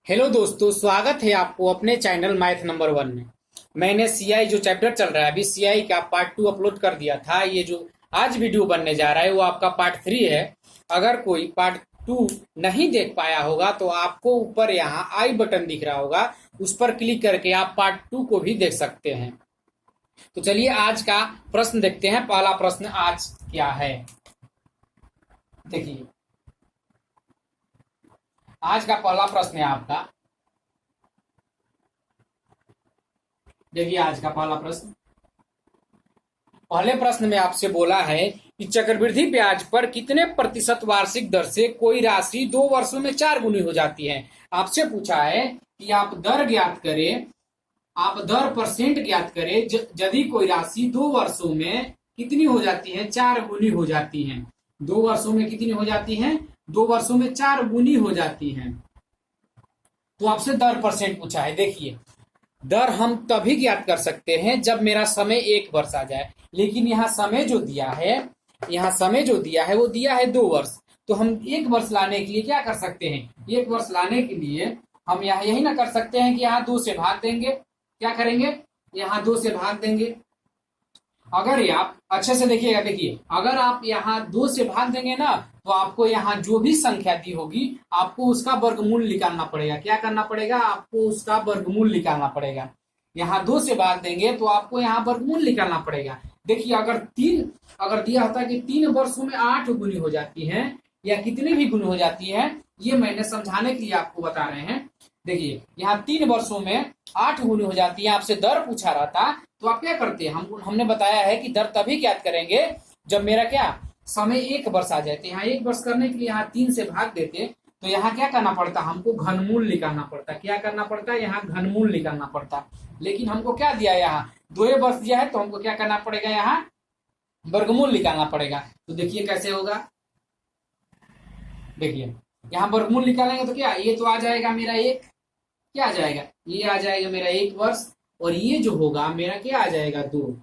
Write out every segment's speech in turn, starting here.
Hello दोस्तों, स्वागत है आपको अपने चैनल मैथ नंबर 1 में। मैंने सीआई जो चैप्टर चल रहा है अभी सीआई का पार्ट 2 अपलोड कर दिया था। ये जो आज वीडियो बनने जा रहा है वो आपका पार्ट 3 है। अगर कोई पार्ट 2 नहीं देख पाया होगा तो आपको ऊपर यहाँ आई बटन दिख रहा होगा, उस पर क्लिक करके आप पार्ट 2 को भी देख सकते हैं। तो चलिए आज का प्रश्न देखते हैं। पहला प्रश्न आज क्या है, देखिए आज का पहला प्रश्न है आपका। देखिए आज का पहला प्रश्न, पहले प्रश्न में आपसे बोला है कि चक्रवृद्धि ब्याज पर कितने प्रतिशत वार्षिक दर से कोई राशि 2 वर्षों में 4 गुनी हो जाती है। आपसे पूछा है कि आप दर ज्ञात करें, आप दर परसेंट ज्ञात करें यदि कोई राशि 2 वर्षों में कितनी हो जाती है, 4 गुनी हो जाती है। 2 वर्षों में कितनी हो जाती है, 2 वर्षों में 4 गुनी हो जाती है। तो आपसे दर परसेंट पूछा है। देखिए दर हम तभी ज्ञात कर सकते हैं जब मेरा समय 1 वर्ष आ जाए, लेकिन यहाँ समय जो दिया है, यहाँ समय जो दिया है वो दिया है 2 वर्ष। तो हम 1 वर्ष लाने के लिए क्या कर सकते हैं, 1 वर्ष लाने के लिए हम यहाँ यही ना कर सकते हैं कि यहाँ 2 से भाग देंगे। क्या करेंगे, यहाँ 2 से भाग देंगे। अगर आप अच्छे से देखिएगा, देखिए अगर आप यहाँ 2 से भाग देंगे ना तो आपको यहाँ जो भी संख्या दी होगी आपको उसका वर्गमूल निकालना पड़ेगा। क्या करना पड़ेगा, आपको उसका वर्गमूल निकालना पड़ेगा। यहाँ 2 से भाग देंगे तो आपको यहाँ वर्गमूल निकालना पड़ेगा। देखिए अगर दिया होता कि 3 वर्षों में 8 गुनी हो जाती है या कितनी भी गुनी हो जाती है, ये मैंने समझाने के लिए आपको बता रहे हैं। देखिए यहाँ 3 वर्षों में 8 गुनी हो जाती है। आपसे दर पूछा रहा था तो आप क्या करते हैं, हमने बताया है कि दर तभी ज्ञात करेंगे जब मेरा क्या समय 1 वर्ष आ जाए। तो यहाँ 1 वर्ष करने के लिए यहाँ 3 से भाग देते तो यहाँ क्या करना पड़ता, हमको घनमूल निकालना पड़ता। क्या करना पड़ता, यहाँ घनमूल निकालना पड़ता। लेकिन हमको क्या दिया, यहाँ 2 वर्ष दिया है तो हमको क्या करना पड़ेगा, यहाँ वर्गमूल निकालना पड़ेगा। तो देखिए कैसे होगा, देखिए यहाँ वर्गमूल निकालेंगे तो क्या, ये तो आ जाएगा मेरा क्या आ जाएगा, ये आ जाएगा मेरा 1 वर्ष, और ये जो होगा मेरा क्या आ जाएगा 2।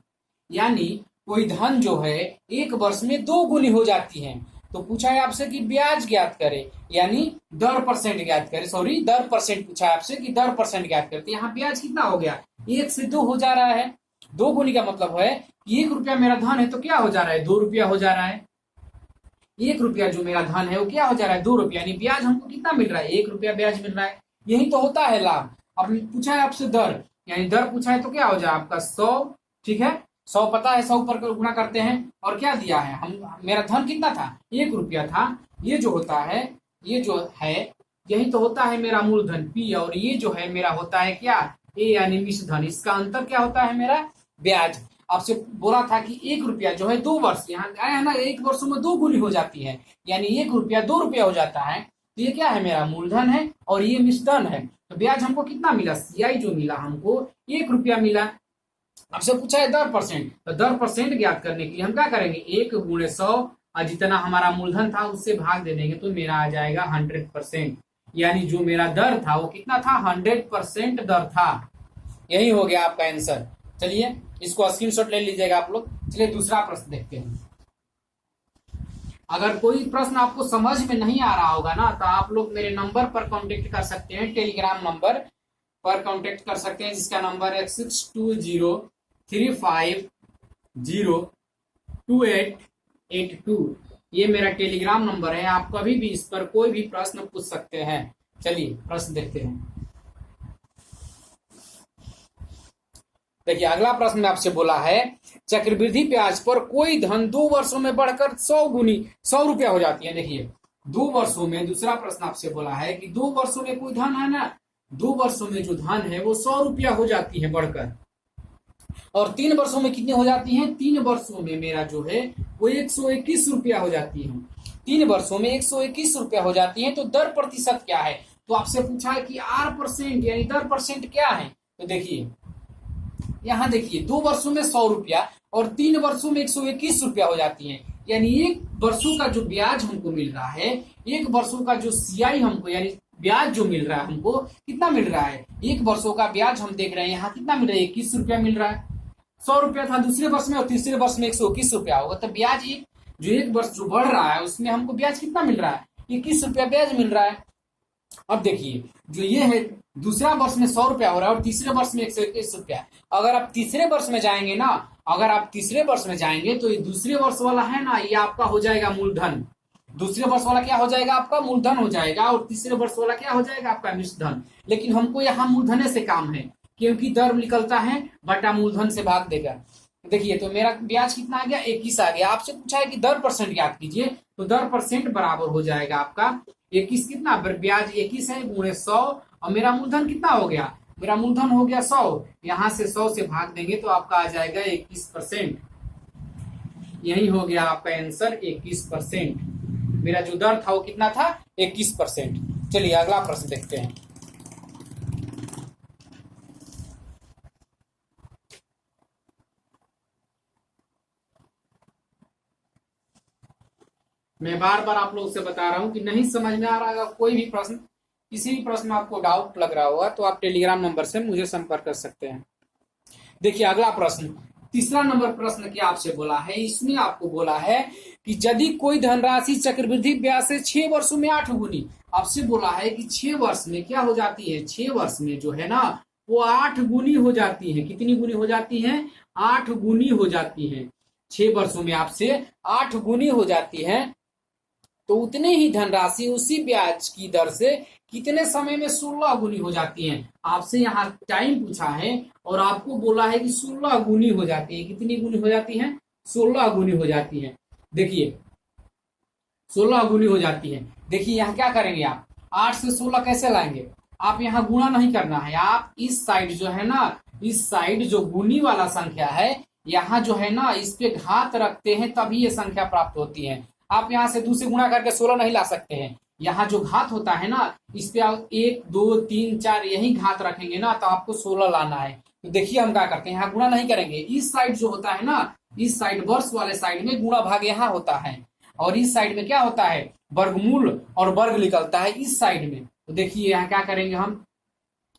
यानी कोई धन जो है 1 वर्ष में 2 गुनी हो जाती है। तो पूछा है आपसे कि ब्याज ज्ञात करे, यानी दर परसेंट ज्ञात करे। सॉरी, दर परसेंट पूछा है आपसे कि दर परसेंट ज्ञात करते। यहाँ ब्याज कितना हो गया, 1 से 2 हो जा रहा है। 2 गुनी का मतलब है कि 1 रुपया मेरा धन है तो क्या हो जा रहा है, 2 रुपया हो जा रहा है। 1 रुपया जो मेरा धन है वो क्या हो जा रहा है, 2 रुपया। यानी ब्याज हमको कितना मिल रहा है, 1 रुपया ब्याज मिल रहा है। यही तो होता है लाभ। अब पूछा है आपसे दर, यानी दर पूछा है तो क्या हो जाए आपका 100। ठीक है, 100 पता है, 100 पर गुणा करते हैं। और क्या दिया है, हम मेरा धन कितना था, 1 रुपया था। ये जो होता है, ये जो है यही तो होता है मेरा मूलधन P, और ये जो है मेरा होता है क्या A, यानी मिश्र धन। इसका अंतर क्या होता है मेरा ब्याज। आपसे बोला था कि 1 रुपया जो है 2 वर्ष, यहाँ आया है ना, 1 वर्षों में 2 गुनी हो जाती है। यानी 1 रुपया 2 रुपया हो जाता है। तो ये क्या है, मेरा मूलधन है और ये मिश्रधन है। तो ब्याज हमको कितना मिला, सीआई जो मिला हमको 1 रुपया मिला। आपसे पूछा है दर परसेंट, तो दर परसेंट ज्ञात करने के लिए हम क्या करेंगे, 1 गुणे 100 और जितना हमारा मूलधन था उससे भाग दे देंगे तो मेरा आ जाएगा 100%। यानी जो मेरा दर था वो कितना था, 100% दर था। यही हो गया आपका आंसर। चलिए इसको स्क्रीनशॉट ले लीजिएगा आप लोग। चलिए दूसरा प्रश्न देखते हैं। अगर कोई प्रश्न आपको समझ में नहीं आ रहा होगा ना तो आप लोग मेरे नंबर पर कांटेक्ट कर सकते हैं, टेलीग्राम नंबर पर कांटेक्ट कर सकते हैं जिसका नंबर है 6203502882। ये मेरा टेलीग्राम नंबर है। आप कभी भी इस पर कोई भी प्रश्न पूछ सकते हैं। चलिए प्रश्न देखते हैं। देखिए अगला प्रश्न में आपसे बोला है चक्रवृद्धि ब्याज पर कोई धन 2 वर्षों में बढ़कर 100 गुनी 100 रुपया हो जाती है। देखिए 2 वर्षों में, दूसरा प्रश्न आपसे बोला है कि 2 वर्षों में कोई धन है ना, 2 वर्षों में जो धन है वो 100 रुपया हो जाती है बढ़कर। और 3 वर्षों में कितनी हो जाती है, 3 वर्षों में मेरा जो है वो 121 रुपया हो जाती है। 3 वर्षों में 121 रुपया हो जाती है। तो दर प्रतिशत क्या है, तो आपसे पूछा है कि R परसेंट यानी दर परसेंट क्या है। तो देखिए यहाँ देखिए 2 वर्षों में 100 रुपया और 3 वर्षों में 121 रुपया हो जाती है। यानी 1 वर्षों का जो ब्याज हमको मिल रहा है, 1 वर्षों का जो सीआई हमको यानी ब्याज जो मिल रहा है हमको कितना मिल रहा है, 1 वर्षों का ब्याज हम देख रहे हैं यहाँ कितना मिल रहा है, 21 रुपया मिल रहा है। 100 रुपया था दूसरे वर्ष में और तीसरे वर्ष में 121 रुपया होगा। तो ब्याज जो 1 वर्ष जो बढ़ रहा है उसमें हमको ब्याज कितना मिल रहा है, 21 रुपया ब्याज मिल रहा है। अब देखिए, जो ये है दूसरा वर्ष में 100 रुपया हो रहा है और तीसरे वर्ष में 121 रुपया। अगर आप तीसरे वर्ष में जाएंगे ना, अगर आप तीसरे वर्ष में जाएंगे तो ये दूसरे वर्ष वाला है ना, ये आपका हो जाएगा मूलधन। दूसरे वर्ष वाला क्या हो जाएगा? आपका मूलधन हो जाएगा, और तीसरे वर्ष वाला क्या हो जाएगा? आपका मिश्रधन। लेकिन हमको यहाँ मूलधने से काम है, क्योंकि दर निकलता है बटा मूलधन से भाग देगा। देखिए, तो मेरा ब्याज कितना आ गया? 21 आ गया। आपसे पूछा है कि दर परसेंट याद कीजिए, तो दर परसेंट बराबर हो जाएगा आपका 21 कितना? ब्याज 21 है गुणे 100, और मेरा मूलधन कितना हो गया? मेरा मूलधन हो गया 100। यहाँ से 100 से भाग देंगे तो आपका आ जाएगा 21%। यही हो गया आपका आंसर 21%। मेरा जो दर था वो कितना था? 21%। चलिए अगला प्रश्न देखते हैं। मैं बार बार आप लोगों से बता रहा हूं कि नहीं समझ में आ रहा है कोई भी प्रश्न, किसी भी प्रश्न में आपको डाउट लग रहा होगा तो आप टेलीग्राम नंबर से मुझे संपर्क कर सकते हैं। देखिए अगला प्रश्न, तीसरा नंबर प्रश्न क्या आपसे बोला है? इसमें आपको बोला है कि यदि कोई धनराशि चक्रवृद्धि ब्याज से 6 वर्षों में 8 गुनी, आपसे बोला है कि 6 वर्ष में क्या हो जाती है? 6 वर्ष में जो है ना वो 8 गुनी हो जाती है। कितनी गुनी हो जाती है? 8 गुनी हो जाती है। 6 वर्षों में आपसे 8 गुनी हो जाती है, तो उतने ही धनराशि उसी ब्याज की दर से कितने समय में 16 गुनी हो जाती है? आपसे यहाँ टाइम पूछा है और आपको बोला है कि 16 गुनी हो जाती है। कितनी गुनी हो जाती है? 16 गुनी हो जाती है। देखिए 16 गुनी हो जाती है। देखिए यहाँ क्या करेंगे आप? 8 से 16 कैसे लाएंगे? आप यहाँ गुणा नहीं करना है, आप इस साइड जो है ना, इस साइड जो गुनी वाला संख्या है, यहाँ जो है ना इस पे घात रखते हैं तभी ये संख्या प्राप्त होती है। आप यहाँ से 2 से गुणा करके 16 नहीं ला सकते हैं। यहाँ जो घात होता है ना, इस पे आप 1 2 3 4 यही घात रखेंगे ना, तो आपको 16 लाना है। तो देखिए हम क्या करते हैं, यहाँ गुणा नहीं करेंगे। इस साइड जो होता है ना, इस साइड वर्ष वाले साइड में गुणा भाग यहाँ होता है, और इस साइड में क्या होता है? वर्गमूल और वर्ग निकलता है इस साइड में। तो देखिए यहाँ क्या करेंगे हम,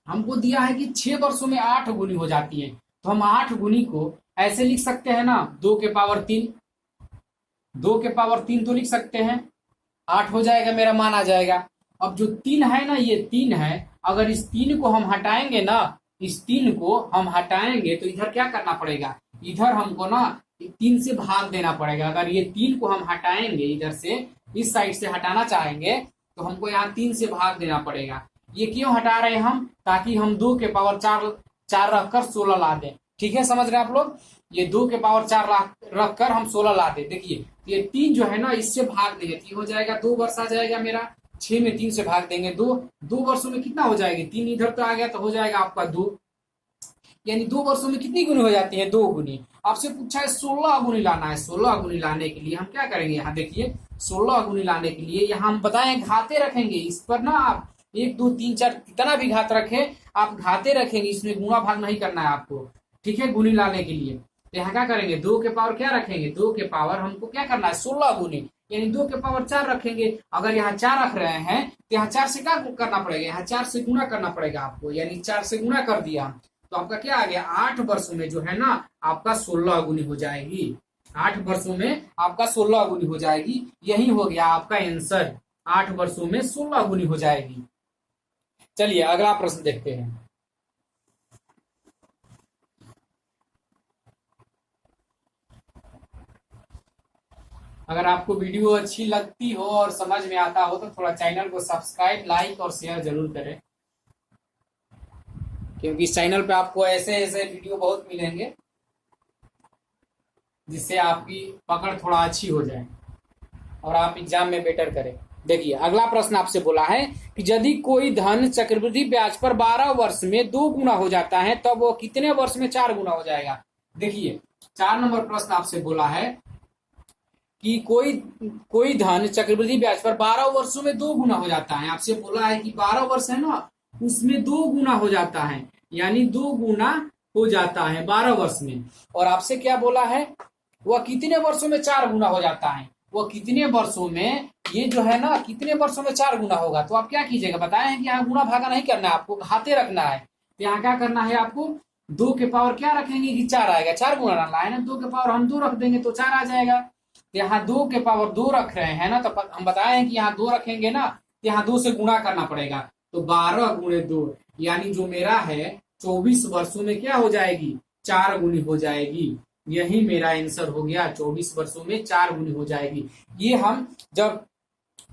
हमको दिया है कि 6 वर्षों में 8 गुनी हो जाती है, तो हम 8 गुनी को ऐसे लिख सकते हैं ना, 2 के पावर 3, 2 के पावर 3 तो लिख सकते हैं, 8 हो जाएगा, मेरा मान आ जाएगा। अब जो 3 है ना, ये 3 है, अगर इस 3 को हम हटाएंगे ना, इस 3 को हम हटाएंगे तो इधर क्या करना पड़ेगा? इधर हमको ना 3 से भाग देना पड़ेगा। अगर ये 3 को हम हटाएंगे, इधर से इस साइड से हटाना चाहेंगे तो हमको यहाँ 3 से भाग देना पड़ेगा। ये क्यों हटा रहे हैं हम? ताकि हम 2 के पावर 4 रखकर 16 ला दें। ठीक है, समझ रहे हैं आप लोग? ये 2 के पावर 4 रखकर हम 16 ला दें। देखिए ये 3 जो है ना, इससे भाग देंगे तो हो जाएगा 2 वर्ष आ जाएगा मेरा। 6 में 3 से भाग देंगे 2 वर्षों में कितना हो जाएगी? 3 इधर तो आ गया तो हो जाएगा आपका 2। यानी 2 वर्षों में कितनी गुनी हो जाती है? 2 गुनी। आपसे पूछा है 16 गुनी लाना है। 16 गुनी लाने के लिए हम क्या करेंगे? यहाँ देखिए 16 गुनी लाने के लिए यहाँ हम बताएं घाते रखेंगे। इस पर ना आप 1 2 3 4 कितना भी घात रखे, आप घाते रखेंगे, इसमें गुणा भाग नहीं करना है आपको। ठीक है, गुनी लाने के लिए तो यहाँ क्या करेंगे? 2 के पावर क्या रखेंगे? 2 के पावर हमको क्या करना है? 16 गुनी, यानी 2 के पावर 4 रखेंगे। अगर यहाँ 4 रख रहे हैं तो यहाँ 4 से क्या करना पड़ेगा? यहाँ 4 से गुणा करना पड़ेगा आपको, यानी 4 से गुणा कर दिया तो आपका क्या आ गया? 8 वर्षों में जो है ना आपका 16 गुनी हो जाएगी। 8 वर्षों में आपका 16 गुनी हो जाएगी। यही हो गया आपका आंसर, 8 वर्षों में 16 गुनी हो जाएगी। चलिए अगला प्रश्न देखते हैं। अगर आपको वीडियो अच्छी लगती हो और समझ में आता हो तो थोड़ा चैनल को सब्सक्राइब, लाइक और शेयर जरूर करें, क्योंकि इस चैनल पे आपको ऐसे ऐसे वीडियो बहुत मिलेंगे जिससे आपकी पकड़ थोड़ा अच्छी हो जाए और आप एग्जाम में बेटर करें। देखिए अगला प्रश्न आपसे बोला है कि यदि कोई धन चक्रवृद्धि ब्याज पर 12 वर्ष में 2 गुना हो जाता है तब वो कितने वर्ष में 4 गुना हो जाएगा? देखिए 4 नंबर प्रश्न आपसे बोला है कि कोई धन चक्रवृद्धि ब्याज पर 12 वर्षों में 2 गुना हो जाता है। आपसे बोला है कि 12 वर्ष है ना, उसमें 2 गुना हो जाता है, यानी 2 गुना हो जाता है 12 वर्ष में। और आपसे क्या बोला है? वह कितने वर्षों में 4 गुना हो जाता है? वह कितने वर्षों में, ये जो है ना कितने वर्षों में 4 गुना होगा? तो आप क्या कीजिएगा? बताए कि यहाँ गुना भागा नहीं करना है, आपको घाते रखना है। तो यहाँ क्या करना है आपको? 2 के पावर क्या रखेंगे कि 4 आएगा, 4 गुना डालना है ना। 2 के पावर हम 2 रख देंगे तो 4 आ जाएगा। यहाँ 2 के पावर 2 रख रहे हैं ना, तो हम बताए हैं कि यहाँ 2 रखेंगे ना यहाँ 2 से गुणा करना पड़ेगा, तो 12 गुणे 2 यानी जो मेरा है 24 वर्षों में क्या हो जाएगी, 4 गुनी हो जाएगी। यही मेरा आंसर हो गया, 24 वर्षों में 4 गुनी हो जाएगी। ये हम जब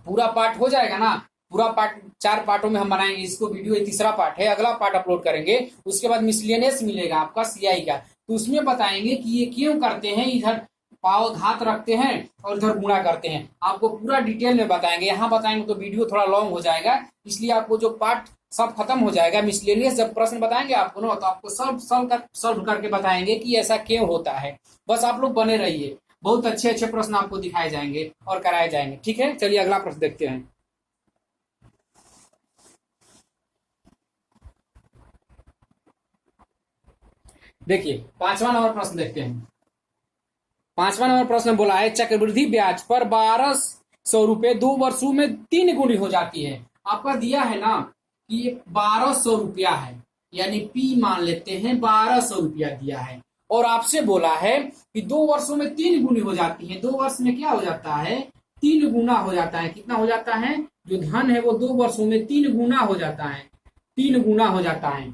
पूरा पार्ट हो जाएगा ना, पूरा पार्ट 4 पार्टों में हम बनाएंगे इसको, वीडियो ये तीसरा पार्ट है, अगला पार्ट अपलोड करेंगे। उसके बाद मिसलेनियस मिलेगा आपका सीआई का, तो उसमें बताएंगे कि ये क्यों करते हैं, इधर पाव घात रखते हैं और इधर गुणा करते हैं, आपको पूरा डिटेल में बताएंगे। यहाँ बताएंगे तो वीडियो थोड़ा लॉन्ग हो जाएगा, इसलिए आपको जो पार्ट सब खत्म हो जाएगा। मिसलेनियस जब प्रश्न बताएंगे आपको ना, तो आपको सॉल्व करके बताएंगे कि ऐसा क्यों होता है। बस आप लोग बने रहिए, बहुत अच्छे अच्छे प्रश्न आपको दिखाए जाएंगे और कराए जाएंगे। ठीक है, चलिए अगला प्रश्न देखते हैं। देखिए 5वां नंबर प्रश्न देखते हैं। 5वां नंबर प्रश्न बोला है चक्रवृद्धि ब्याज पर 1200 रुपए 2 वर्षों में 3 गुनी हो जाती है। आपका दिया है ना कि 1200 रुपया है, यानी पी मान लेते हैं 1200 रुपया दिया है, और आपसे बोला है कि 2 वर्षों में 3 गुनी हो जाती है। 2 वर्ष में क्या हो जाता है, 3 गुना हो जाता है। कितना हो जाता है, जो धन है वो 2 वर्षों में 3 गुना हो जाता है, 3 गुना हो जाता है।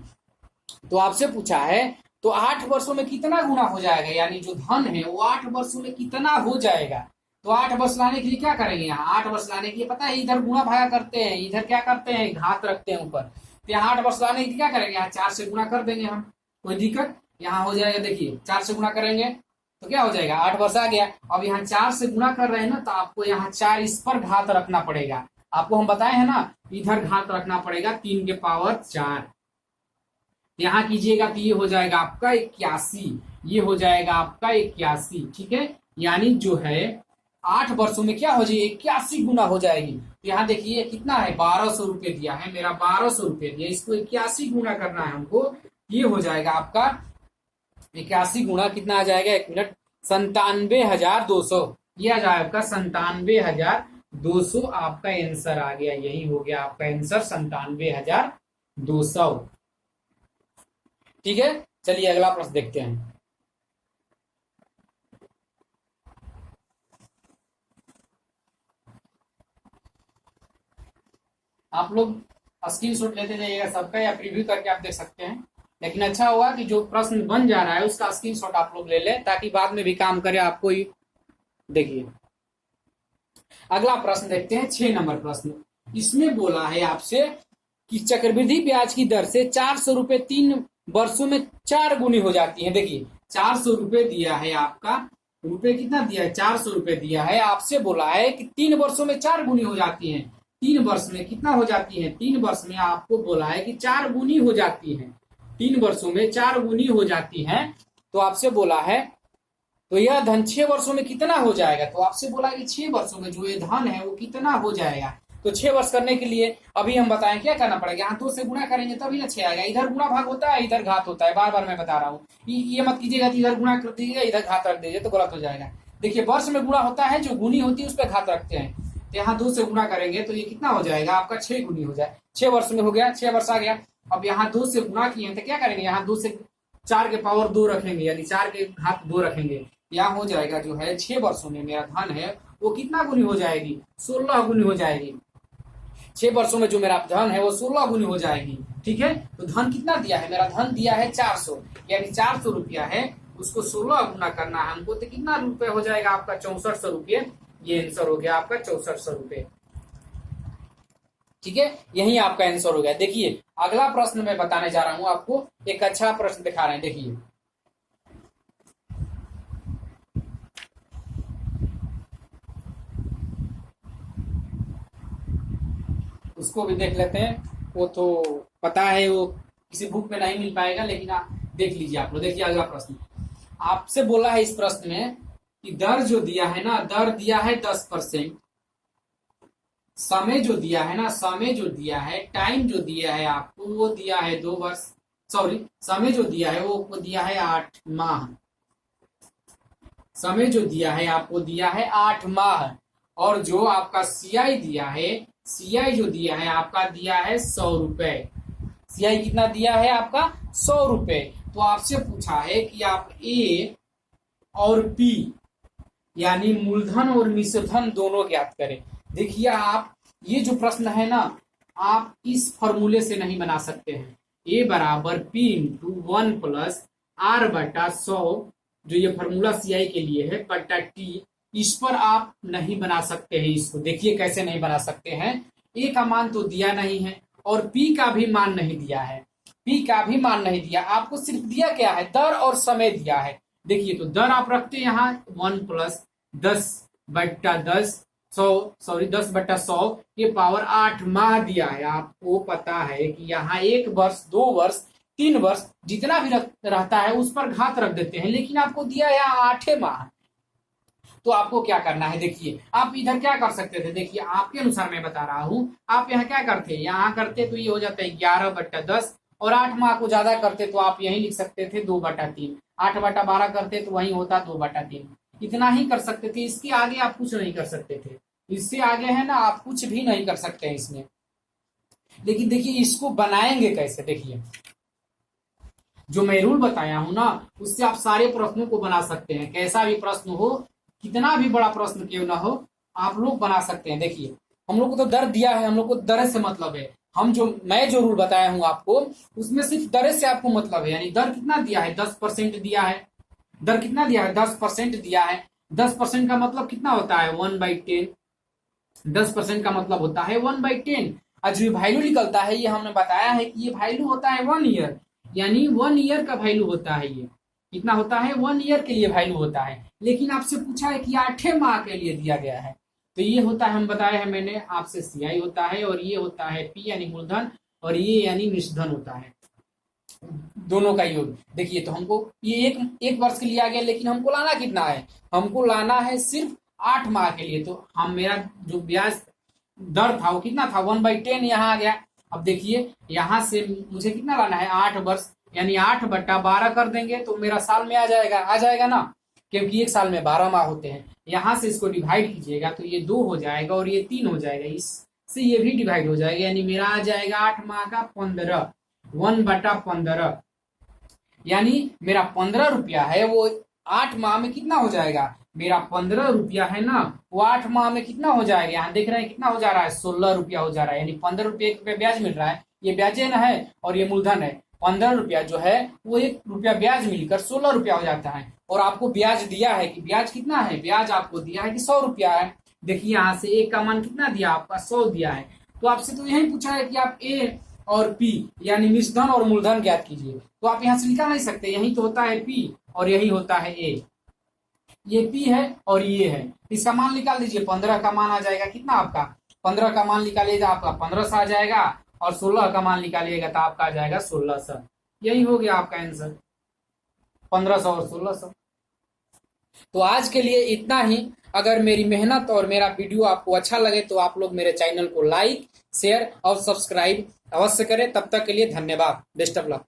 तो आपसे पूछा है तो 8 वर्षों में कितना गुना हो जाएगा, यानी जो धन है वो 8 वर्षों में कितना हो जाएगा। तो 8 वर्ष लाने के लिए क्या करेंगे, यहाँ 8 वर्ष लाने के लिए पता है इधर गुणा भागा करते हैं, इधर क्या करते हैं, घात रखते हैं ऊपर। तो यहाँ 8 वर्ष लाने के लिए क्या करेंगे, यहाँ 4 से गुणा कर देंगे हम, कोई दिक्कत। यहाँ हो जाएगा, देखिए 4 से गुणा करेंगे तो क्या हो जाएगा, 8 वर्ष आ गया। अब यहाँ 4 से गुणा कर रहे हैं ना, तो आपको यहाँ 4 इस पर घात रखना पड़ेगा। आपको हम बताए हैं ना, इधर घात रखना पड़ेगा 3 के पावर 4। यहाँ कीजिएगा तो ये हो जाएगा आपका 81, ये हो जाएगा आपका 81। ठीक है, यानी जो है 8 वर्षों में क्या हो जाएगी, 81 गुना हो जाएगी। तो यहाँ देखिए कितना है, 1200 रुपये दिया है, मेरा 1200 रुपये दिया, इसको 81 गुना करना है हमको। ये हो जाएगा आपका 81 गुना कितना आ जाएगा, 1 मिनट, 97,200। ये आ जाएगा आपका 97,200। आपका आंसर आ गया, यही हो गया आपका आंसर 97,200। ठीक है, चलिए अगला प्रश्न देखते हैं। आप लोग स्क्रीनशॉट लेते जाइएगा सबका, या प्रीव्यू करके आप देख सकते हैं, लेकिन अच्छा होगा कि जो प्रश्न बन जा रहा है उसका स्क्रीनशॉट आप लोग ले लें, ताकि बाद में भी काम करे आपको ही। देखिए अगला प्रश्न देखते हैं, 6 नंबर प्रश्न। इसमें बोला है आपसे कि चक्रवृद्धि ब्याज की दर से 400 रुपए 3 वर्षों में 4 गुनी हो जाती है। देखिए 400 रुपए दिया है आपका, रुपए कितना दिया है, 400 रुपए दिया है। आपसे बोला है कि 3 वर्षों में 4 गुनी हो जाती है। 3 वर्ष में कितना हो जाती है, 3 वर्ष में आपको बोला है कि 4 गुनी हो जाती है, 3 वर्षों में 4 गुनी हो जाती है। तो आपसे बोला है तो यह धन 6 वर्षों में कितना हो जाएगा। तो आपसे बोला कि 6 वर्षों में जो ये धन है वो कितना हो जाएगा। तो 6 वर्ष करने के लिए अभी हम बताएं क्या करना पड़ेगा, यहाँ 2 से गुणा करेंगे तभी ना 6 आएगा। इधर गुणा भाग होता है, इधर घात होता है, बार बार मैं बता रहा हूँ। ये मत कीजिएगा कि इधर गुणा कर दीजिएगा इधर घात रख दीजिए, तो गलत हो जाएगा। देखिए वर्ष में गुणा होता है, जो गुनी होती है उस पर घात रखते हैं। तो यहाँ 2 से गुणा करेंगे तो ये कितना हो जाएगा आपका, 6 गुनी हो जाए। 6 वर्ष में हो गया, 6 वर्ष आ गया। अब यहाँ 2 से गुणा किए तो क्या करेंगे, यहाँ 2 से 4 के पावर 2 रखेंगे, यानी 4 के घात 2 रखेंगे। यहाँ हो जाएगा जो है 6 वर्षों में मेरा धन है वो कितना गुनी हो जाएगी, 16 गुनी हो जाएगी। 6 वर्षों में जो मेरा धन है वो 16 गुनी हो जाएगी। ठीक है, तो धन कितना दिया है, मेरा धन दिया है 400, यानी 400 रुपया है, उसको 16 गुना करना है हमको, तो कितना रुपए हो जाएगा आपका, 6400 रुपये। ये आंसर हो गया आपका 6400 रुपये। ठीक है, यही आपका आंसर हो गया। देखिए अगला प्रश्न मैं बताने जा रहा हूं आपको, एक अच्छा प्रश्न दिखा रहे हैं, देखिए उसको भी देख लेते हैं। वो तो पता है वो किसी बुक में नहीं मिल पाएगा, लेकिन आप देख लीजिए। आप लोग देखिए अगला प्रश्न आपसे बोला है, इस प्रश्न में कि दर जो दिया है ना, दर दिया है 10%, समय जो दिया है ना, समय जो दिया है, टाइम जो दिया है आपको वो दिया है 2 वर्ष, सॉरी समय जो दिया है वो दिया है 8 माह, समय जो दिया है आपको दिया है 8 माह। और जो आपका सीआई दिया है, सीआई जो दिया है आपका दिया है 100 रुपए। सीआई कितना दिया है आपका, 100 रुपए। तो आपसे पूछा है कि आप ए और पी यानी मूलधन और मिश्रधन दोनों ज्ञात करें। देखिए आप ये जो प्रश्न है ना, आप इस फॉर्मूले से नहीं बना सकते हैं। ए बराबर पी इंटू 1 प्लस आर बटा 100, जो ये फॉर्मूला सीआई के लिए है, बटा टी, इस पर आप नहीं बना सकते हैं इसको। देखिए कैसे नहीं बना सकते हैं। ए का मान तो दिया नहीं है और पी का भी मान नहीं दिया है, पी का भी मान नहीं दिया, आपको सिर्फ दिया क्या है, दर और समय दिया है। देखिए तो दर आप रखते हैं यहाँ 1 प्लस 10/10 10/100 के पावर 8 माह दिया है। आपको पता है कि यहाँ 1 वर्ष 2 वर्ष 3 वर्ष जितना भी रहता है उस पर घात रख देते हैं, लेकिन आपको दिया है यहाँ 8 माह। तो आपको क्या करना है, देखिए आप इधर क्या कर सकते थे, देखिए आपके अनुसार मैं बता रहा हूं, आप यहाँ क्या करते, यहाँ करते तो ये हो जाता है 11/10, और 8 माह को ज्यादा करते तो आप यही लिख सकते थे 2/3, 8/12 करते तो वही होता 2/3, इतना ही कर सकते थे। इसके आगे आप कुछ नहीं कर सकते थे, इससे आगे है ना आप कुछ भी नहीं कर सकते हैं इसमें। लेकिन देखिए इसको बनाएंगे कैसे, देखिए जो मैं रूल बताया हूं ना, उससे आप सारे प्रश्नों को बना सकते हैं। कैसा भी प्रश्न हो, कितना भी बड़ा प्रश्न क्यों ना हो, आप लोग बना सकते हैं। देखिए हम लोग को तो दर दिया है, हम लोग को दर से मतलब है। मैं जो रूल बताया हूं आपको, उसमें सिर्फ दर से आपको मतलब है। यानी दर कितना दिया है, 10% दिया है। दर कितना दिया है, 10% दिया है। 10% का मतलब कितना होता है, 1/10। 10% का मतलब होता है 1/10। और जो वैल्यू निकलता है, ये हमने बताया है कि ये वैल्यू होता है 1 ईयर, यानी 1 ईयर का वैल्यू होता है। ये कितना होता है, 1 ईयर के लिए वैल्यू होता है। लेकिन आपसे पूछा है कि 8 माह के लिए दिया गया है, तो ये होता है, हम बताया है मैंने आपसे, सीआई होता है, और ये होता है पी यानी मूलधन, और ये यानी निष्धन होता है, दोनों का योग। देखिए तो हमको ये एक वर्ष के लिए आ गया, लेकिन हमको लाना कितना है, हमको लाना है सिर्फ 8 माह के लिए। तो हम मेरा जो ब्याज दर था वो कितना था, 1/10 यहाँ आ गया। अब देखिए यहाँ से मुझे कितना लाना है, 8 वर्ष, यानी 8/12 कर देंगे तो मेरा साल में आ जाएगा ना, क्योंकि एक साल में 12 माह होते हैं। यहाँ से इसको डिवाइड कीजिएगा तो ये 2 हो जाएगा और ये 3 हो जाएगा, इससे ये भी डिवाइड हो जाएगा, यानी मेरा आ जाएगा 8 माह का 15, 1/15, यानी मेरा 15 रुपया है वो 8 माह में कितना हो जाएगा, मेरा 15 रुपया है ना, वो 8 माह में कितना हो जाएगा, यहाँ देख रहे हैं कितना हो जा रहा है, 16 रुपया हो जा रहा है। यानी 15 रुपये पे ब्याज मिल रहा है, ये ब्याजे ना है और ये मूलधन है। 15 रुपया जो है वो 1 रुपया ब्याज मिलकर 16 रुपया हो जाता है। और आपको ब्याज दिया है कि ब्याज कितना है, ब्याज आपको दिया है कि 100 रुपया है। देखिए यहाँ से एक का मान कितना दिया, आपका 100 दिया है। तो आपसे तो यही पूछा है कि आप ए और पी यानी निष्धन और मूलधन ज्ञात कीजिए, तो आप यहाँ से निकाल नहीं सकते, यही तो होता है पी और यही होता है ए। ये पी है और ये है, इसका मान निकाल दीजिए। 15 का मान आ जाएगा कितना आपका, 15 का मान निकालिएगा आपका 1500 आ जाएगा, और 16 का मान निकालिएगा तो आपका आ जाएगा 1600। यही हो गया आपका आंसर, 1500 और 1600। तो आज के लिए इतना ही। अगर मेरी मेहनत और मेरा वीडियो आपको अच्छा लगे तो आप लोग मेरे चैनल को लाइक, शेयर और सब्सक्राइब अवश्य करें। तब तक के लिए धन्यवाद। Best of luck.